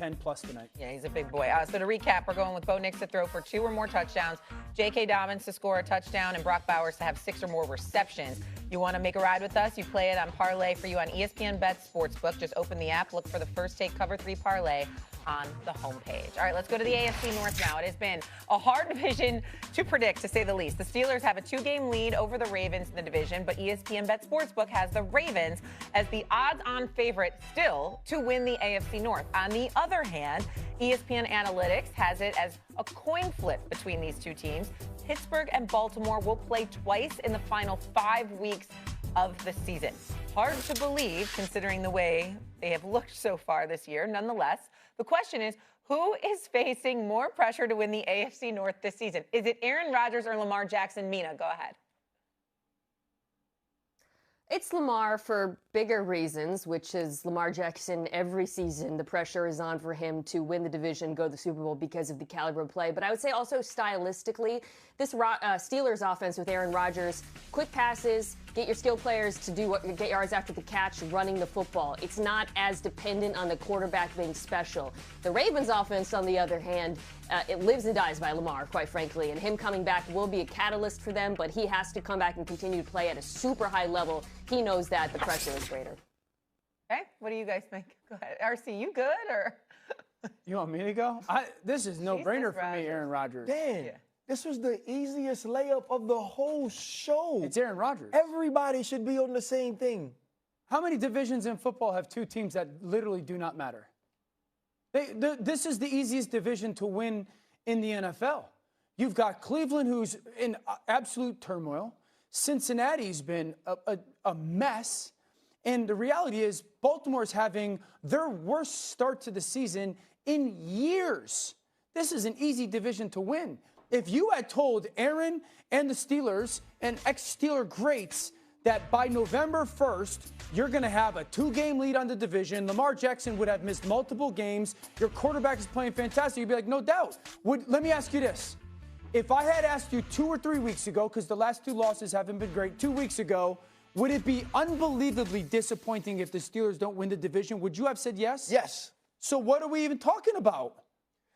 10 plus tonight. Yeah, he's a big boy. So to recap, we're going with Bo Nix to throw for 2 or more touchdowns, J.K. Dobbins to score a touchdown, and Brock Bowers to have 6 or more receptions. You want to make a ride with us? You play it on Parlay for you on ESPN Bet Sportsbook. Just open the app, look for the First Take Cover 3 Parlay on the homepage. All right, let's go to the AFC North now. It has been a hard division to predict, to say the least. The Steelers have a 2-game lead over the Ravens in the division, but ESPN Bet Sportsbook has the Ravens as the odds-on favorite still to win the AFC North. On the other hand, ESPN Analytics has it as a coin flip between these two teams. Pittsburgh and Baltimore will play twice in the final 5 weeks of the season. Hard to believe considering the way they have looked so far this year. Nonetheless, the question is, who is facing more pressure to win the AFC North this season? Is it Aaron Rodgers or Lamar Jackson? Mina, go ahead. It's Lamar for bigger reasons, which is Lamar Jackson every season. The pressure is on for him to win the division, go to the Super Bowl because of the caliber of play. But I would say also stylistically, this Steelers offense with Aaron Rodgers, quick passes, get your skill players to get yards after the catch, running the football. It's not as dependent on the quarterback being special. The Ravens offense, on the other hand, it lives and dies by Lamar, quite frankly. And him coming back will be a catalyst for them, but he has to come back and continue to play at a super high level. He knows that the pressure is greater. Okay, what do you guys think? Go ahead. RC, you good or? You want me to go? This is no-brainer for me, Aaron Rodgers. Dan, this was the easiest layup of the whole show. It's Aaron Rodgers. Everybody should be on the same thing. How many divisions in football have 2 teams that literally do not matter? This is the easiest division to win in the NFL. You've got Cleveland, who's in absolute turmoil. Cincinnati's been a mess. And the reality is Baltimore's having their worst start to the season in years. This is an easy division to win. If you had told Aaron and the Steelers and ex-Steeler greats that by November 1st, you're going to have a 2-game lead on the division, Lamar Jackson would have missed multiple games, your quarterback is playing fantastic, you'd be like, no doubt. Let me ask you this. If I had asked you 2 or 3 weeks ago, because the last 2 losses haven't been great, 2 weeks ago, would it be unbelievably disappointing if the Steelers don't win the division? Would you have said yes? Yes. So what are we even talking about?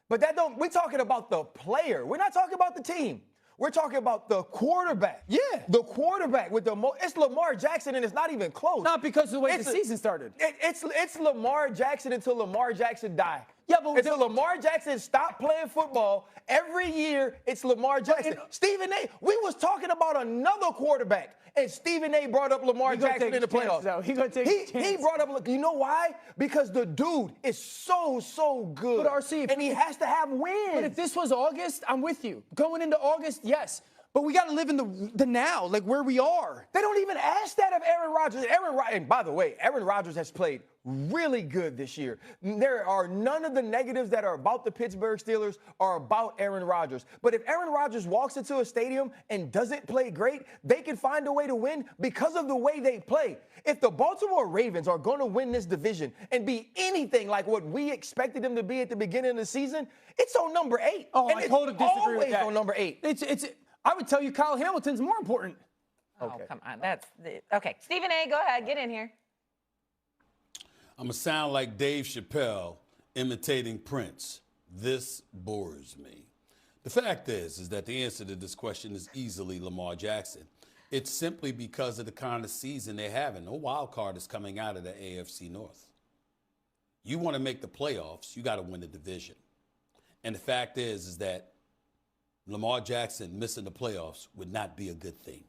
But we're talking about the player. We're not talking about the team. We're talking about the quarterback. Yeah. The quarterback with it's Lamar Jackson, and it's not even close. Not because of the way the season started. It's Lamar Jackson until Lamar Jackson die. Yeah, but until Lamar Jackson stop playing football, every year it's Lamar Jackson. Stephen A., we was talking about another quarterback, and Stephen A. brought up Lamar Jackson in the playoffs. He brought up, you know why? Because the dude is so good. But RC, and he has to have wins. But if this was August, I'm with you. Going into August, yes. But we got to live in the now, like where we are. They don't even ask that of Aaron Rodgers. And by the way, Aaron Rodgers has played really good this year. There are none of the negatives that are about the Pittsburgh Steelers are about Aaron Rodgers. But if Aaron Rodgers walks into a stadium and doesn't play great, they can find a way to win because of the way they play. If the Baltimore Ravens are going to win this division and be anything like what we expected them to be at the beginning of the season, it's on number 8. Oh, and I totally disagree with that. On number 8. I would tell you Kyle Hamilton's more important. Oh, come on. Okay. Stephen A., go ahead. Get in here. I'm going to sound like Dave Chappelle imitating Prince. This bores me. The fact is that the answer to this question is easily Lamar Jackson. It's simply because of the kind of season they're having. No wild card is coming out of the AFC North. You want to make the playoffs, you got to win the division. And the fact is that Lamar Jackson missing the playoffs would not be a good thing.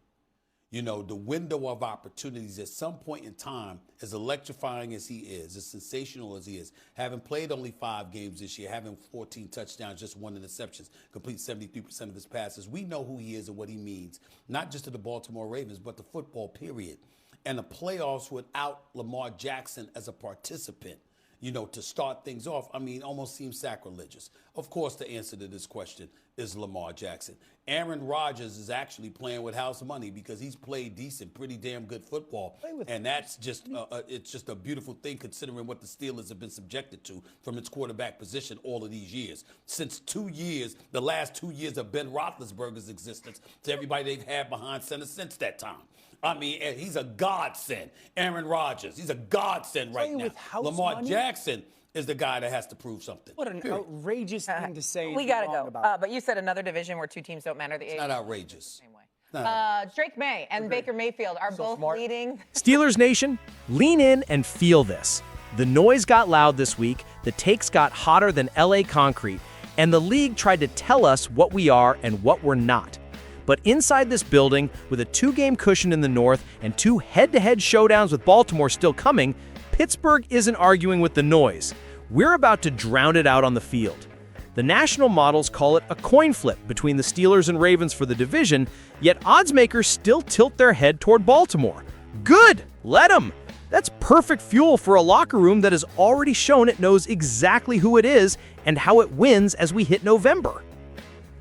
You know, the window of opportunities at some point in time, as electrifying as he is, as sensational as he is, having played only 5 games this year, having 14 touchdowns, just 1 interceptions, complete 73% of his passes, we know who he is and what he means, not just to the Baltimore Ravens, but the football period. And the playoffs without Lamar Jackson as a participant, you know, to start things off, I mean, almost seems sacrilegious. Of course, the answer to this question is Lamar Jackson. Aaron Rodgers is actually playing with house money because he's played decent, pretty damn good football. And that's just, it's just a beautiful thing considering what the Steelers have been subjected to from its quarterback position all of these years. Since 2 years, the last 2 years of Ben Roethlisberger's existence, to everybody they've had behind center since that time. I mean, he's a godsend. Aaron Rodgers, he's a godsend right now. Lamar Jackson is the guy that has to prove something. What an outrageous thing to say. We and got to be go. wrong about. But you said another division where two teams don't matter. The It's not outrageous. same way. Not Drake May and Baker Mayfield are both smart. leading. Steelers Nation, lean in and feel this. The noise got loud this week, the takes got hotter than LA concrete, and the league tried to tell us what we are and what we're not. But inside this building, with a 2-game cushion in the North and 2 head-to-head showdowns with Baltimore still coming, Pittsburgh isn't arguing with the noise. We're about to drown it out on the field. The national models call it a coin flip between the Steelers and Ravens for the division, yet odds makers still tilt their head toward Baltimore. Good! Let them! That's perfect fuel for a locker room that has already shown it knows exactly who it is and how it wins as we hit November.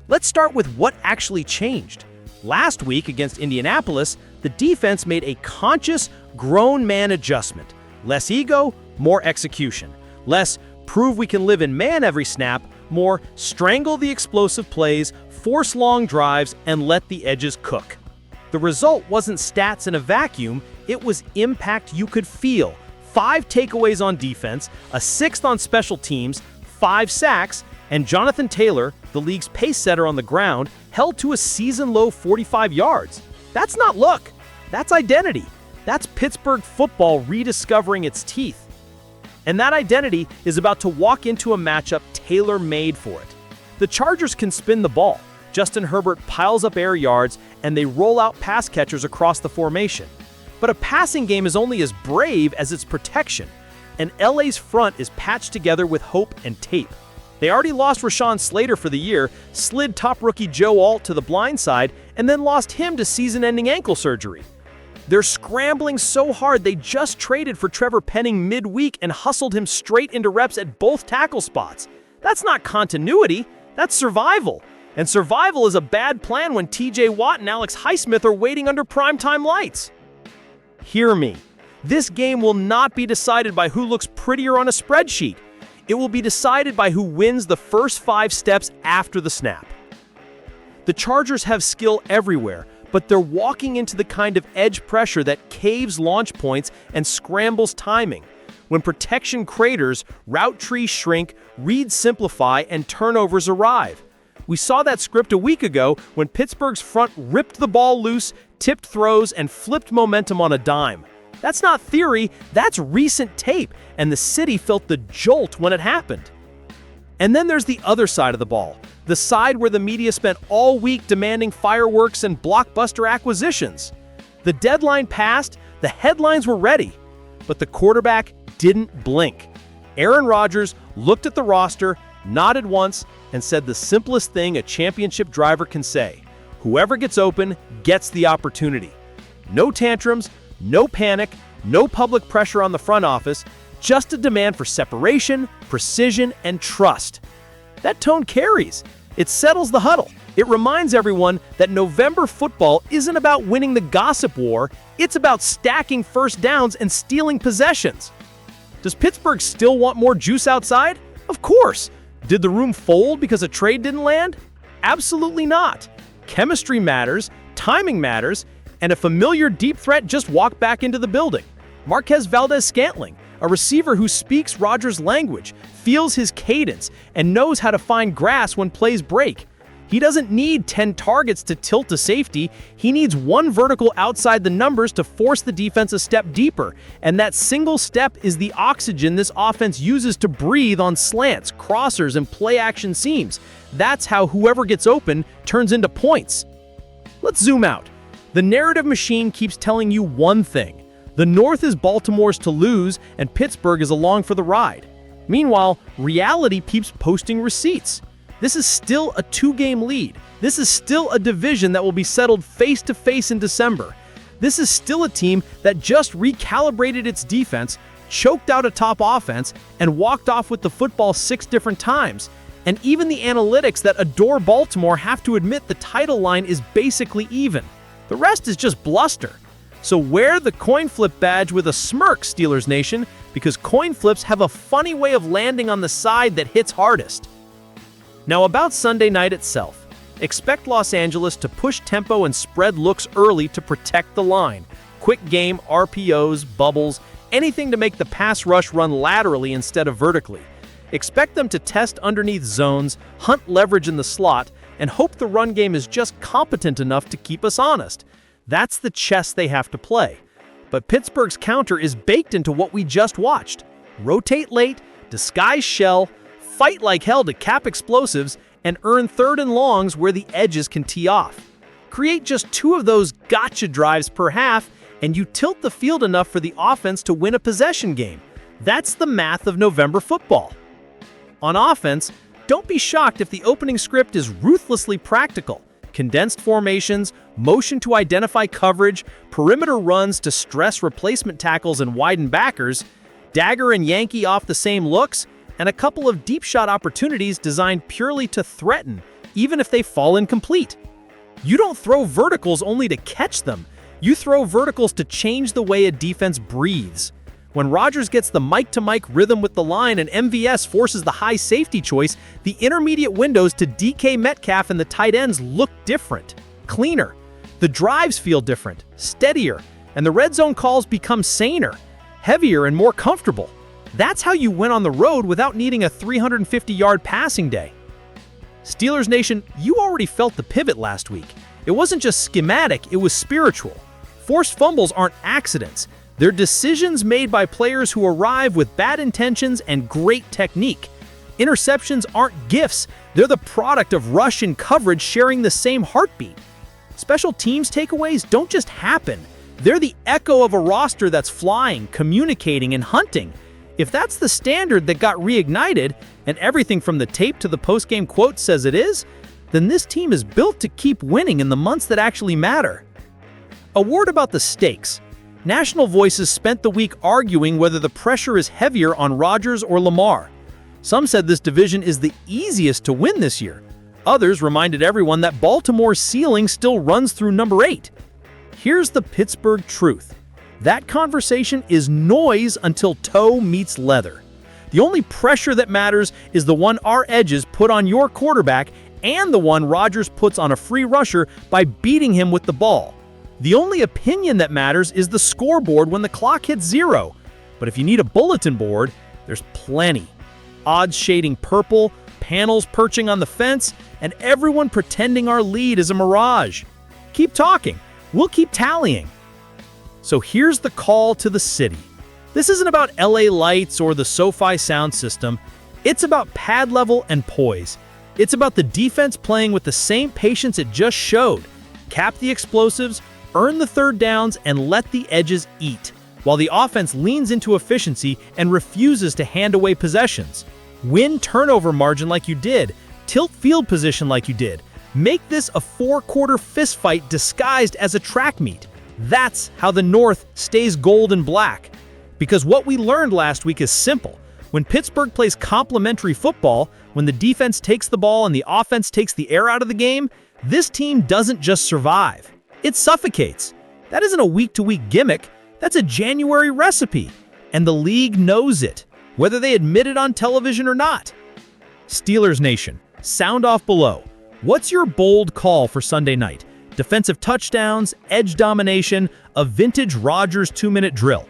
Let's start with what actually changed. Last week against Indianapolis, the defense made a conscious, grown man adjustment. Less ego, more execution. Less prove we can live in man every snap, more strangle the explosive plays, force long drives, and let the edges cook. The result wasn't stats in a vacuum, it was impact you could feel. 5 takeaways on defense, a 6th on special teams, 5 sacks, and Jonathan Taylor, the league's pace setter on the ground, held to a season-low 45 yards. That's not luck, that's identity. That's Pittsburgh football rediscovering its teeth. And that identity is about to walk into a matchup tailor-made for it. The Chargers can spin the ball. Justin Herbert piles up air yards, and they roll out pass catchers across the formation. But a passing game is only as brave as its protection, and LA's front is patched together with hope and tape. They already lost Rashawn Slater for the year, slid top rookie Joe Alt to the blind side, and then lost him to season-ending ankle surgery. They're scrambling so hard they just traded for Trevor Penning midweek and hustled him straight into reps at both tackle spots. That's not continuity, that's survival. And survival is a bad plan when TJ Watt and Alex Highsmith are waiting under primetime lights. Hear me. This game will not be decided by who looks prettier on a spreadsheet. It will be decided by who wins the first 5 steps after the snap. The Chargers have skill everywhere, but they're walking into the kind of edge pressure that caves launch points and scrambles timing. When protection craters, route trees shrink, reads simplify, and turnovers arrive. We saw that script a week ago when Pittsburgh's front ripped the ball loose, tipped throws, and flipped momentum on a dime. That's not theory, that's recent tape, and the city felt the jolt when it happened. And then there's the other side of the ball, the side where the media spent all week demanding fireworks and blockbuster acquisitions. The deadline passed, the headlines were ready, but the quarterback didn't blink. Aaron Rodgers looked at the roster, nodded once, and said the simplest thing a championship driver can say: whoever gets open gets the opportunity. No tantrums, no panic, no public pressure on the front office, just a demand for separation, precision, and trust. That tone carries. It settles the huddle. It reminds everyone that November football isn't about winning the gossip war, it's about stacking first downs and stealing possessions. Does Pittsburgh still want more juice outside? Of course. Did the room fold because a trade didn't land? Absolutely not. Chemistry matters, timing matters, and a familiar deep threat just walked back into the building. Marquez Valdez-Scantling, a receiver who speaks Rodgers' language, feels his cadence, and knows how to find grass when plays break. He doesn't need 10 targets to tilt to safety. He needs one vertical outside the numbers to force the defense a step deeper. And that single step is the oxygen this offense uses to breathe on slants, crossers, and play-action seams. That's how whoever gets open turns into points. Let's zoom out. The narrative machine keeps telling you one thing. The North is Baltimore's to lose, and Pittsburgh is along for the ride. Meanwhile, reality keeps posting receipts. This is still a 2-game lead. This is still a division that will be settled face-to-face in December. This is still a team that just recalibrated its defense, choked out a top offense, and walked off with the football 6 different times. And even the analytics that adore Baltimore have to admit the title line is basically even. The rest is just bluster. So wear the coin flip badge with a smirk, Steelers Nation, because coin flips have a funny way of landing on the side that hits hardest. Now about Sunday night itself, expect Los Angeles to push tempo and spread looks early to protect the line. Quick game, RPOs, bubbles, anything to make the pass rush run laterally instead of vertically. Expect them to test underneath zones, hunt leverage in the slot, and hope the run game is just competent enough to keep us honest. That's the chess they have to play. But Pittsburgh's counter is baked into what we just watched. Rotate late, disguise shell, fight like hell to cap explosives, and earn third and longs where the edges can tee off. Create just 2 of those gotcha drives per half, and you tilt the field enough for the offense to win a possession game. That's the math of November football. On offense, don't be shocked if the opening script is ruthlessly practical. Condensed formations, motion to identify coverage, perimeter runs to stress replacement tackles and widen backers, dagger and Yankee off the same looks, and a couple of deep shot opportunities designed purely to threaten, even if they fall incomplete. You don't throw verticals only to catch them. You throw verticals to change the way a defense breathes. When Rodgers gets the mic-to-mic rhythm with the line and MVS forces the high safety choice, the intermediate windows to DK Metcalf and the tight ends look different, cleaner. The drives feel different, steadier, and the red zone calls become saner, heavier, and more comfortable. That's how you win on the road without needing a 350-yard passing day. Steelers Nation, you already felt the pivot last week. It wasn't just schematic, it was spiritual. Forced fumbles aren't accidents. They're decisions made by players who arrive with bad intentions and great technique. Interceptions aren't gifts. They're the product of rush and coverage sharing the same heartbeat. Special teams takeaways don't just happen. They're the echo of a roster that's flying, communicating, and hunting. If that's the standard that got reignited, and everything from the tape to the post-game quote says it is, then this team is built to keep winning in the months that actually matter. A word about the stakes. National voices spent the week arguing whether the pressure is heavier on Rodgers or Lamar. Some said this division is the easiest to win this year. Others reminded everyone that Baltimore's ceiling still runs through number 8. Here's the Pittsburgh truth. That conversation is noise until toe meets leather. The only pressure that matters is the one our edges put on your quarterback and the one Rodgers puts on a free rusher by beating him with the ball. The only opinion that matters is the scoreboard when the clock hits 0. But if you need a bulletin board, there's plenty. Odds shading purple, panels perching on the fence, and everyone pretending our lead is a mirage. Keep talking. We'll keep tallying. So here's the call to the city. This isn't about LA lights or the SoFi sound system. It's about pad level and poise. It's about the defense playing with the same patience it just showed. Cap the explosives, earn the third downs, and let the edges eat, while the offense leans into efficiency and refuses to hand away possessions. Win turnover margin like you did. Tilt field position like you did. Make this a 4-quarter fistfight disguised as a track meet. That's how the North stays gold and black. Because what we learned last week is simple. When Pittsburgh plays complementary football, when the defense takes the ball and the offense takes the air out of the game, this team doesn't just survive. It suffocates. That isn't a week-to-week gimmick. That's a January recipe. And the league knows it, whether they admit it on television or not. Steelers Nation, sound off below. What's your bold call for Sunday night? Defensive touchdowns, edge domination, a vintage Rodgers 2-minute drill.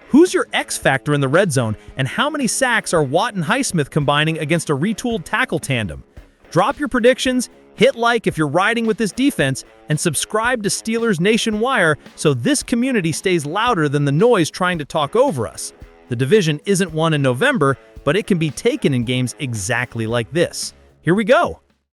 Who's your X factor in the red zone, and how many sacks are Watt and Highsmith combining against a retooled tackle tandem? Drop your predictions, hit like if you're riding with this defense, and subscribe to Steelers Nation Wire so this community stays louder than the noise trying to talk over us. The division isn't won in November, but it can be taken in games exactly like this. Here we go.